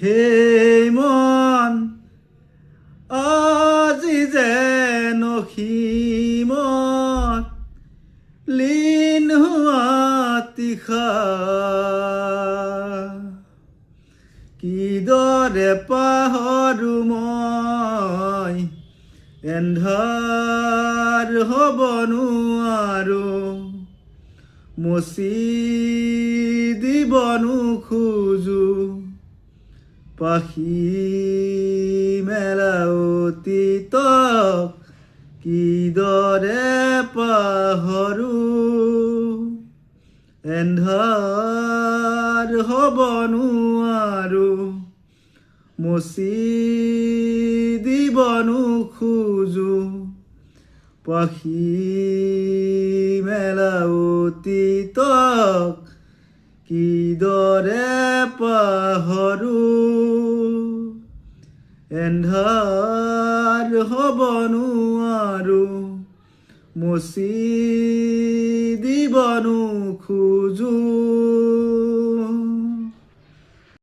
হে মন আজি যেন সীমত লীন হোৱা তিখা কিদৰে পাহৰো মই এন্ধাৰ হ'ব নোৱাৰো মচি দিব নোখোজো পাখি মেলা অতীতক কিদৰে পাহৰো এন্ধাৰ হ'ব নোৱাৰো মচি দিব নোখোজো পাখি মেলা অতীতক কিদৰে পাহৰো এন্ধাৰ হ'ব নোৱাৰো মচি দিব নোখোজো